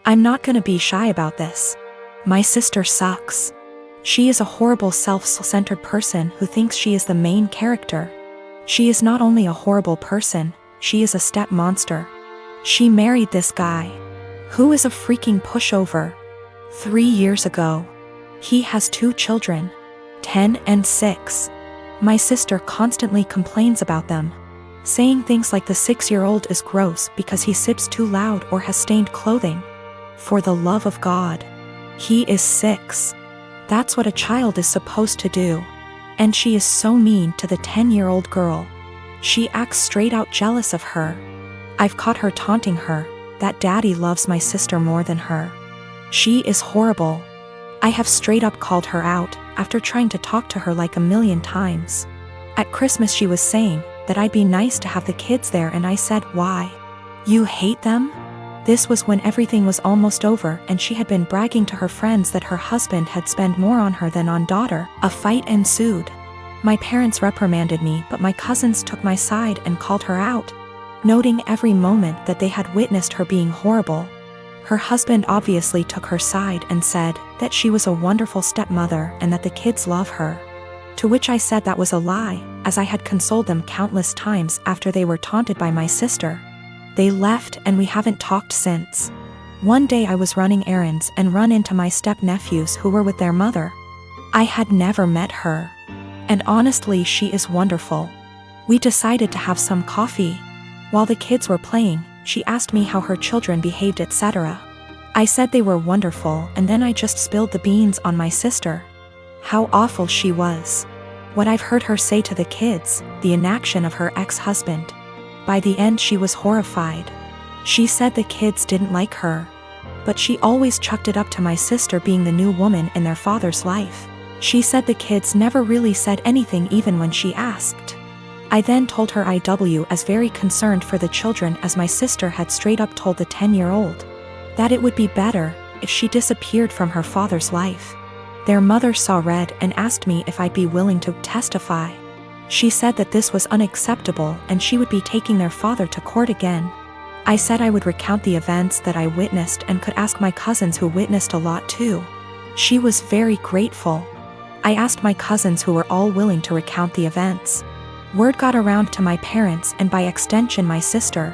I'm not gonna be shy about this. My sister sucks. She is a horrible self-centered person who thinks she is the main character. She is not only a horrible person, she is a step monster. She married this guy, who is a freaking pushover. 3 years ago. He has 2 children, 10 and 6. My sister constantly complains about them, saying things like the 6-year-old is gross because he sips too loud or has stained clothing. For the love of God. He is 6. That's what a child is supposed to do. And she is so mean to the 10-year-old girl. She acts straight out jealous of her. I've caught her taunting her that daddy loves my sister more than her. She is horrible. I have straight up called her out after trying to talk to her like a million times. At Christmas she was saying that I'd be nice to have the kids there, and I said, why? You hate them? This was when everything was almost over and she had been bragging to her friends that her husband had spent more on her than on daughter. A fight ensued. My parents reprimanded me, but my cousins took my side and called her out, noting every moment that they had witnessed her being horrible. Her husband obviously took her side and said that she was a wonderful stepmother and that the kids love her. To which I said that was a lie, as I had consoled them countless times after they were taunted by my sister. They left and we haven't talked since. One day I was running errands and run into my step-nephews who were with their mother. I had never met her. And honestly, she is wonderful. We decided to have some coffee. While the kids were playing, she asked me how her children behaved, etc. I said they were wonderful, and then I just spilled the beans on my sister. How awful she was. What I've heard her say to the kids, the inaction of her ex-husband. By the end she was horrified. She said the kids didn't like her. But she always chucked it up to my sister being the new woman in their father's life. She said the kids never really said anything even when she asked. I then told her I was very concerned for the children, as my sister had straight up told the 10-year-old that it would be better if she disappeared from her father's life. Their mother saw red and asked me if I'd be willing to testify. She said that this was unacceptable and she would be taking their father to court again. I said I would recount the events that I witnessed and could ask my cousins who witnessed a lot too. She was very grateful. I asked my cousins who were all willing to recount the events. Word got around to my parents and by extension my sister,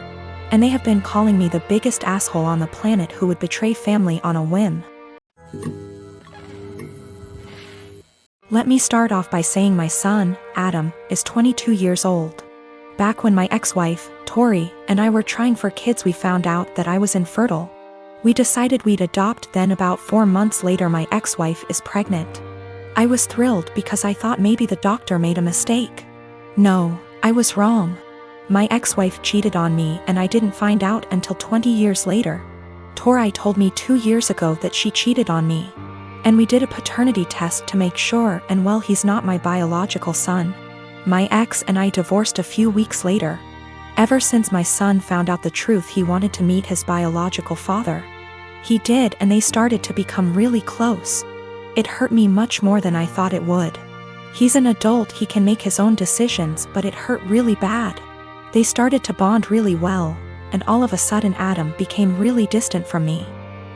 and they have been calling me the biggest asshole on the planet who would betray family on a whim. Let me start off by saying my son, Adam, is 22 years old. Back when my ex-wife, Tori, and I were trying for kids, we found out that I was infertile. We decided we'd adopt, then about 4 months later my ex-wife is pregnant. I was thrilled because I thought maybe the doctor made a mistake. No, I was wrong. My ex-wife cheated on me and I didn't find out until 20 years later. Tori told me 2 years ago that she cheated on me. And we did a paternity test to make sure, and well, he's not my biological son. My ex and I divorced a few weeks later. Ever since my son found out the truth, he wanted to meet his biological father. He did, and they started to become really close. It hurt me much more than I thought it would. He's an adult, he can make his own decisions, but it hurt really bad. They started to bond really well, and all of a sudden Adam became really distant from me.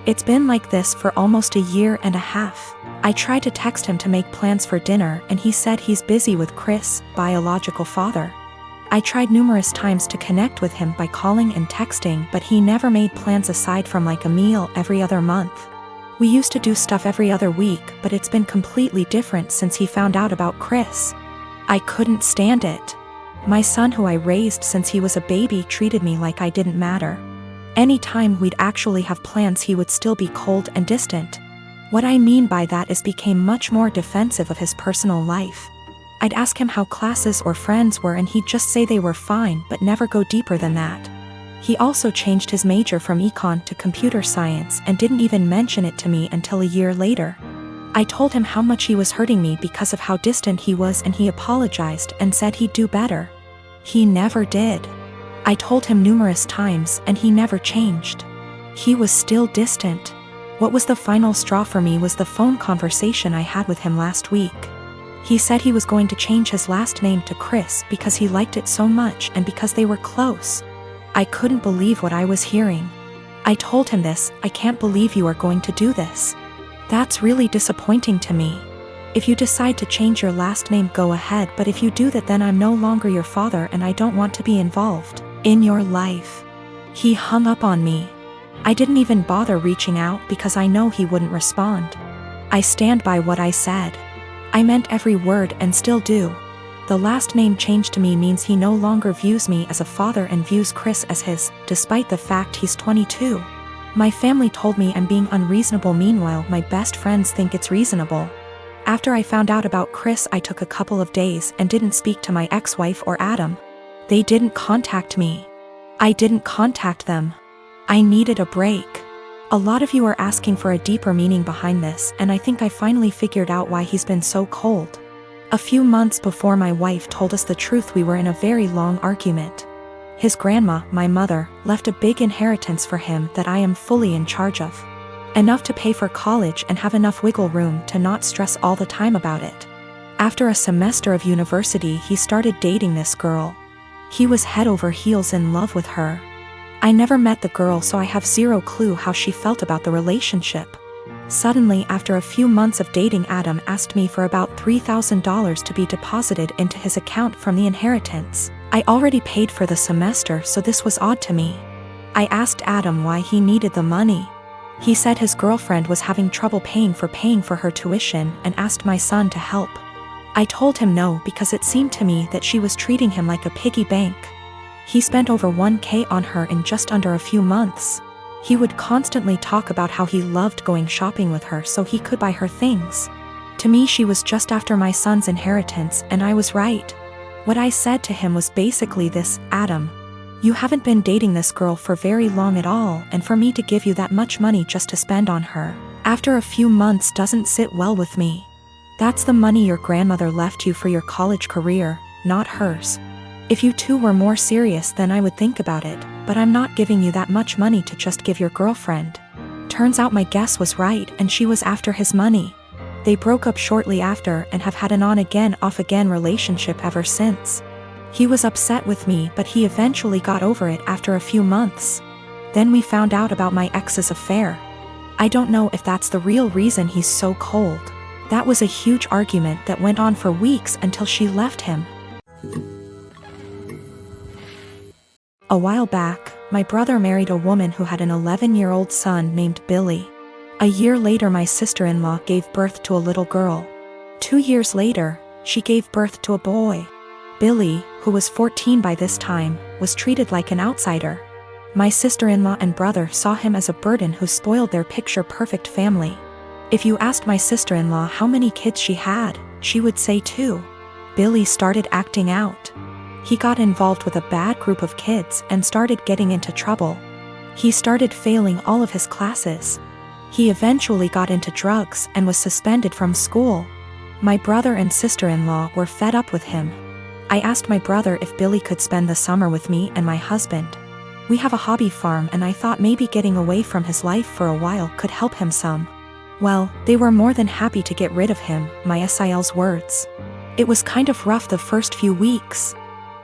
It's been like this for almost a year and a half. I tried to text him to make plans for dinner and he said he's busy with Chris, biological father. I tried numerous times to connect with him by calling and texting, but he never made plans aside from like a meal every other month. We used to do stuff every other week, but it's been completely different since he found out about Chris. I couldn't stand it. My son, who I raised since he was a baby, treated me like I didn't matter. Anytime we'd actually have plans, he would still be cold and distant. What I mean by that is became much more defensive of his personal life. I'd ask him how classes or friends were and he'd just say they were fine but never go deeper than that. He also changed his major from econ to computer science and didn't even mention it to me until a year later. I told him how much he was hurting me because of how distant he was and he apologized and said he'd do better. He never did. I told him numerous times and he never changed. He was still distant. What was the final straw for me was the phone conversation I had with him last week. He said he was going to change his last name to Chris because he liked it so much and because they were close. I couldn't believe what I was hearing. I told him this. I can't believe you are going to do this. That's really disappointing to me. If you decide to change your last name, go ahead, but if you do that, then I'm no longer your father and I don't want to be involved in your life. He hung up on me. I didn't even bother reaching out because I know he wouldn't respond. I stand by what I said. I meant every word and still do. The last name change to me means he no longer views me as a father and views Chris as his, despite the fact he's 22. My family told me I'm being unreasonable, meanwhile my best friends think it's reasonable. After I found out about Chris, I took a couple of days and didn't speak to my ex-wife or Adam. They didn't contact me. I didn't contact them. I needed a break. A lot of you are asking for a deeper meaning behind this, and I think I finally figured out why he's been so cold. A few months before my wife told us the truth, we were in a very long argument. His grandma, my mother, left a big inheritance for him that I am fully in charge of. Enough to pay for college and have enough wiggle room to not stress all the time about it. After a semester of university, he started dating this girl. He was head over heels in love with her. I never met the girl, so I have zero clue how she felt about the relationship. Suddenly, after a few months of dating, Adam asked me for about $3,000 to be deposited into his account from the inheritance. I already paid for the semester, so this was odd to me. I asked Adam why he needed the money. He said his girlfriend was having trouble paying for her tuition and asked my son to help. I told him no because it seemed to me that she was treating him like a piggy bank. He spent over $1,000 on her in just under a few months. He would constantly talk about how he loved going shopping with her so he could buy her things. To me, she was just after my son's inheritance, and I was right. What I said to him was basically this: Adam, you haven't been dating this girl for very long at all, and for me to give you that much money just to spend on her after a few months doesn't sit well with me. That's the money your grandmother left you for your college career, not hers. If you two were more serious, then I would think about it, but I'm not giving you that much money to just give your girlfriend. Turns out my guess was right, and she was after his money. They broke up shortly after and have had an on-again, off-again relationship ever since. He was upset with me, but he eventually got over it after a few months. Then we found out about my ex's affair. I don't know if that's the real reason he's so cold. That was a huge argument that went on for weeks until she left him. A while back, my brother married a woman who had an 11-year-old son named Billy. A year later, my sister-in-law gave birth to a little girl. 2 years later, she gave birth to a boy. Billy, who was 14 by this time, was treated like an outsider. My sister-in-law and brother saw him as a burden who spoiled their picture-perfect family. If you asked my sister-in-law how many kids she had, she would say 2. Billy started acting out. He got involved with a bad group of kids and started getting into trouble. He started failing all of his classes. He eventually got into drugs and was suspended from school. My brother and sister-in-law were fed up with him. I asked my brother if Billy could spend the summer with me and my husband. We have a hobby farm, and I thought maybe getting away from his life for a while could help him some. Well, they were more than happy to get rid of him, my SIL's words. It was kind of rough the first few weeks.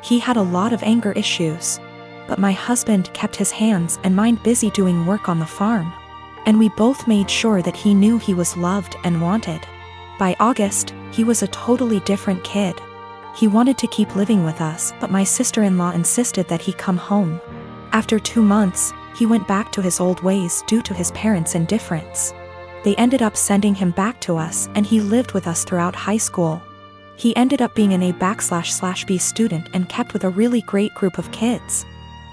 He had a lot of anger issues. But my husband kept his hands and mind busy doing work on the farm. And we both made sure that he knew he was loved and wanted. By August, he was a totally different kid. He wanted to keep living with us, but my sister-in-law insisted that he come home. After 2 months, he went back to his old ways due to his parents' indifference. They ended up sending him back to us, and he lived with us throughout high school. He ended up being an A/B student and kept with a really great group of kids.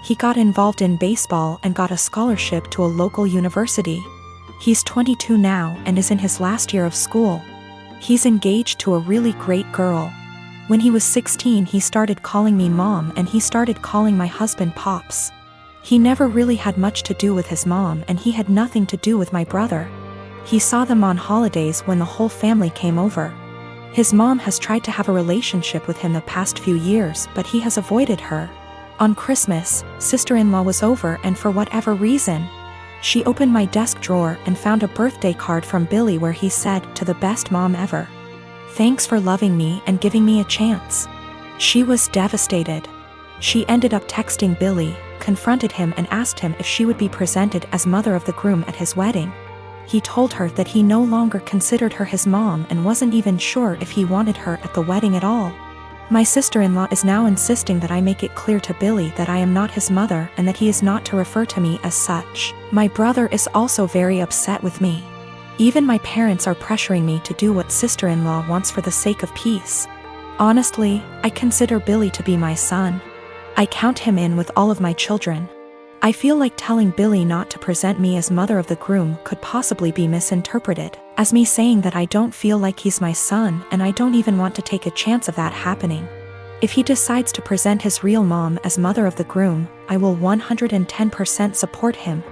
He got involved in baseball and got a scholarship to a local university. He's 22 now and is in his last year of school. He's engaged to a really great girl. When he was 16, he started calling me mom, and he started calling my husband pops. He never really had much to do with his mom, and he had nothing to do with my brother. He saw them on holidays when the whole family came over. His mom has tried to have a relationship with him the past few years, but he has avoided her. On Christmas, sister-in-law was over, and for whatever reason, she opened my desk drawer and found a birthday card from Billy where he said, "To the best mom ever. Thanks for loving me and giving me a chance." She was devastated. She ended up texting Billy, confronted him and asked him if she would be presented as mother of the groom at his wedding. He told her that he no longer considered her his mom and wasn't even sure if he wanted her at the wedding at all. My sister-in-law is now insisting that I make it clear to Billy that I am not his mother and that he is not to refer to me as such. My brother is also very upset with me. Even my parents are pressuring me to do what sister-in-law wants for the sake of peace. Honestly, I consider Billy to be my son. I count him in with all of my children. I feel like telling Billy not to present me as mother of the groom could possibly be misinterpreted as me saying that I don't feel like he's my son, and I don't even want to take a chance of that happening. If he decides to present his real mom as mother of the groom, I will 110% support him.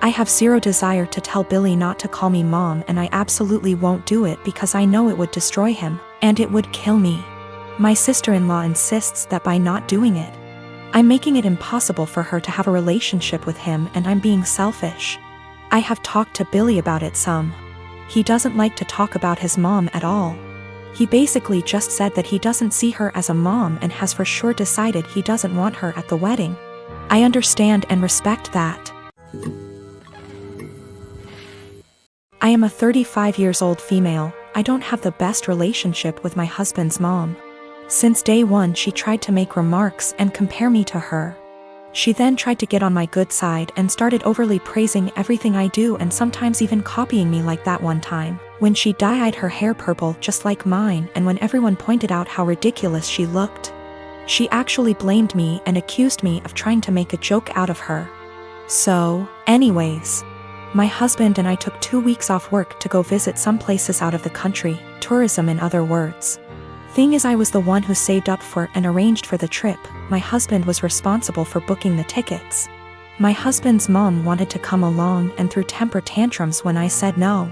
I have zero desire to tell Billy not to call me mom, and I absolutely won't do it because I know it would destroy him, and it would kill me. My sister-in-law insists that by not doing it, I'm making it impossible for her to have a relationship with him, and I'm being selfish. I have talked to Billy about it some. He doesn't like to talk about his mom at all. He basically just said that he doesn't see her as a mom and has for sure decided he doesn't want her at the wedding. I understand and respect that. I am a 35-year-old female. I don't have the best relationship with my husband's mom. Since day one, she tried to make remarks and compare me to her. She then tried to get on my good side and started overly praising everything I do and sometimes even copying me, like that one time when she dyed her hair purple just like mine, and when everyone pointed out how ridiculous she looked. She actually blamed me and accused me of trying to make a joke out of her. So, anyways, my husband and I took 2 weeks off work to go visit some places out of the country, tourism in other words. Thing is, I was the one who saved up for and arranged for the trip. My husband was responsible for booking the tickets. My husband's mom wanted to come along and threw temper tantrums when I said no.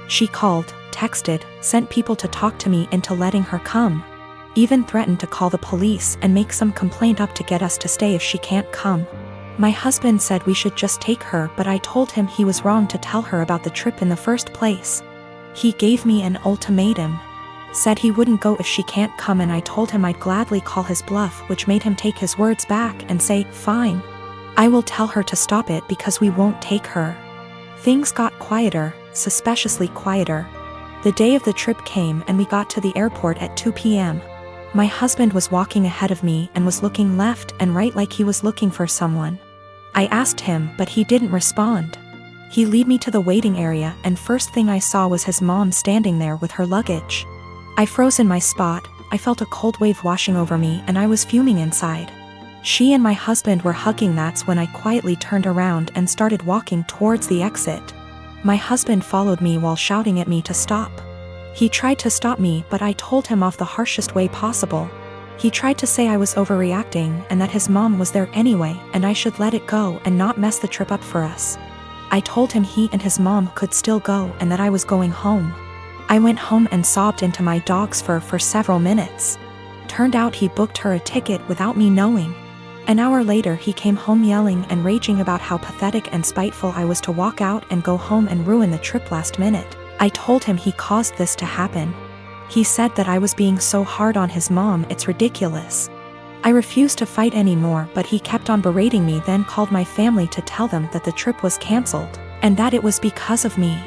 She called, texted, sent people to talk to me into letting her come. Even threatened to call the police and make some complaint up to get us to stay if she can't come. My husband said we should just take her, but I told him he was wrong to tell her about the trip in the first place. He gave me an ultimatum. Said he wouldn't go if she can't come, and I told him I'd gladly call his bluff, which made him take his words back and say, fine. I will tell her to stop it because we won't take her. Things got quieter, suspiciously quieter. The day of the trip came and we got to the airport at 2 p.m. My husband was walking ahead of me and was looking left and right like he was looking for someone. I asked him, but he didn't respond. He led me to the waiting area, and first thing I saw was his mom standing there with her luggage. I froze in my spot. I felt a cold wave washing over me and I was fuming inside. She and my husband were hugging. That's when I quietly turned around and started walking towards the exit. My husband followed me while shouting at me to stop. He tried to stop me, but I told him off the harshest way possible. He tried to say I was overreacting and that his mom was there anyway and I should let it go and not mess the trip up for us. I told him he and his mom could still go and that I was going home. I went home and sobbed into my dog's fur for several minutes. Turned out he booked her a ticket without me knowing. An hour later he came home yelling and raging about how pathetic and spiteful I was to walk out and go home and ruin the trip last minute. I told him he caused this to happen. He said that I was being so hard on his mom, it's ridiculous. I refused to fight anymore, but he kept on berating me, then called my family to tell them that the trip was cancelled, and that it was because of me.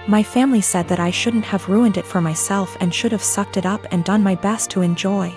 My family said that I shouldn't have ruined it for myself and should have sucked it up and done my best to enjoy